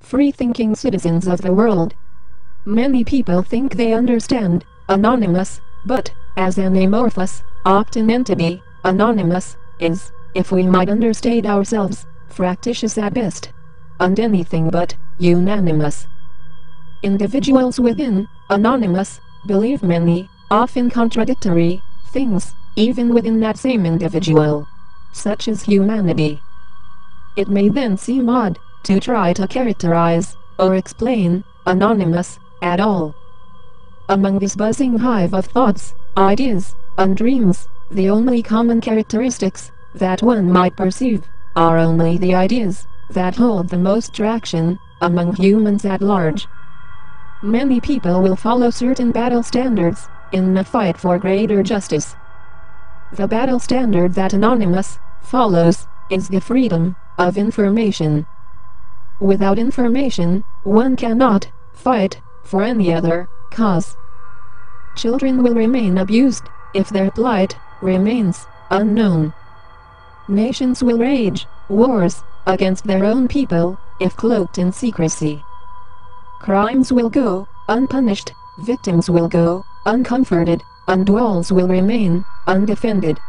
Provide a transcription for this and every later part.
free-thinking citizens of the world. Many people think they understand anonymous, but, as an amorphous, octant entity, anonymous is, if we might understate ourselves, fractitious at best, and anything but unanimous. Individuals within anonymous believe many, often contradictory, things, even within that same individual. Such is humanity. It may then seem odd to try to characterize or explain anonymous at all. Among this buzzing hive of thoughts, ideas, and dreams, the only common characteristics that one might perceive are only the ideas that hold the most traction among humans at large. Many people will follow certain battle standards in the fight for greater justice. The battle standard that Anonymous follows is the freedom of information. Without information, one cannot fight for any other cause. Children will remain abused if their plight remains unknown. Nations will wage wars against their own people if cloaked in secrecy. Crimes will go unpunished, victims will go uncomforted, and walls will remain undefended.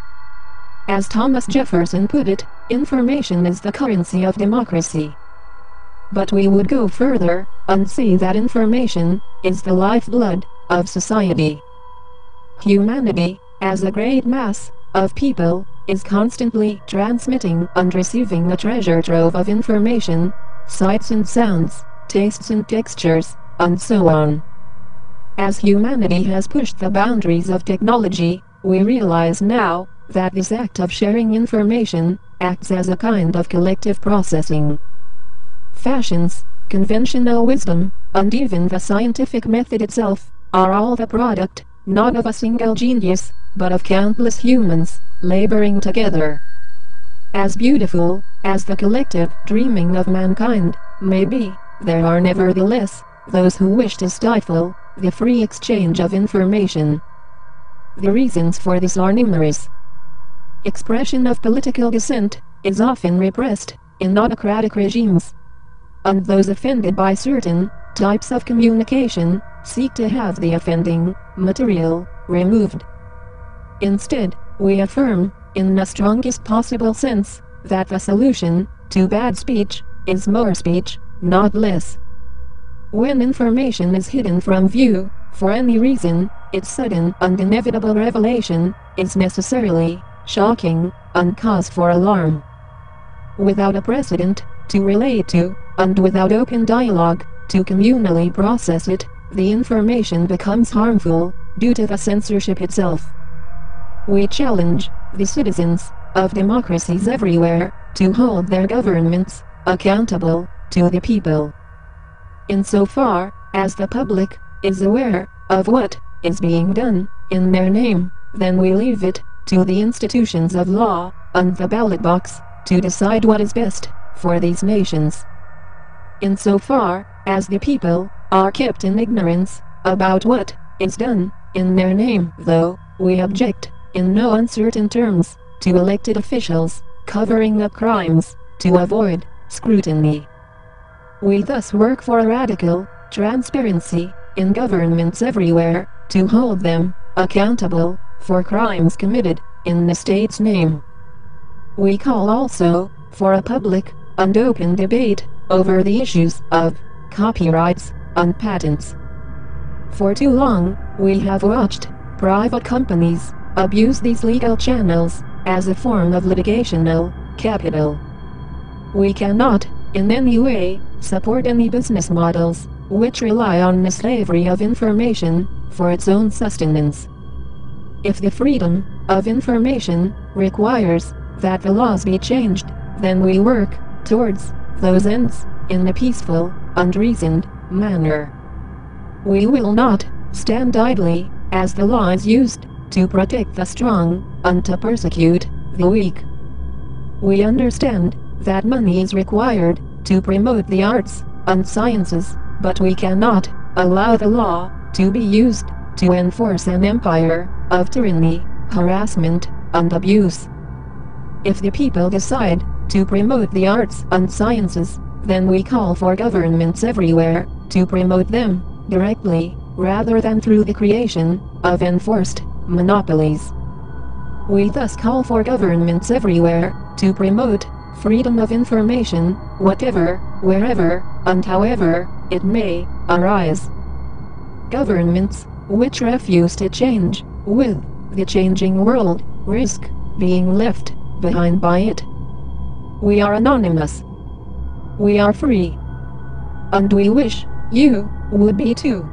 As Thomas Jefferson put it, information is the currency of democracy. But we would go further and say that information is the lifeblood of society. Humanity, as a great mass of people, is constantly transmitting and receiving a treasure trove of information, sights and sounds, tastes and textures, and so on. As humanity has pushed the boundaries of technology, we realize now that this act of sharing information acts as a kind of collective processing. Fashions, conventional wisdom, and even the scientific method itself are all the product, not of a single genius, but of countless humans laboring together. As beautiful as the collective dreaming of mankind may be, there are nevertheless those who wish to stifle the free exchange of information. The reasons for this are numerous. Expression of political dissent is often repressed in autocratic regimes, and those offended by certain types of communication seek to have the offending material removed. Instead, we affirm, in the strongest possible sense, that the solution to bad speech is more speech, not less. When information is hidden from view, for any reason, its sudden and inevitable revelation is necessarily shocking and cause for alarm. Without a precedent to relate to, and without open dialogue to communally process it, the information becomes harmful due to the censorship itself. We challenge the citizens of democracies everywhere to hold their governments accountable to the people. Insofar as the public is aware of what is being done in their name, then we leave it to the institutions of law and the ballot box to decide what is best for these nations. Insofar as the people are kept in ignorance about what is done in their name, though, we object in no uncertain terms to elected officials covering up crimes to avoid scrutiny. We thus work for a radical transparency in governments everywhere to hold them accountable for crimes committed in the state's name. We call also for a public and open debate over the issues of copyrights and patents. For too long, we have watched private companies abuse these legal channels as a form of litigational capital. We cannot, in any way, support any business models which rely on the slavery of information for its own sustenance. If the freedom of information requires that the laws be changed, then we work towards those ends in a peaceful and reasoned manner. We will not stand idly as the law is used to protect the strong and to persecute the weak. We understand that money is required to promote the arts and sciences, but we cannot allow the law to be used to enforce an empire of tyranny, harassment, and abuse. If the people decide to promote the arts and sciences, then we call for governments everywhere to promote them directly, rather than through the creation of enforced monopolies. We thus call for governments everywhere to promote freedom of information, whatever, wherever, and however it may arise. Governments which refuse to change with the changing world risk being left behind by it. We are anonymous. We are free. And we wish you would be too.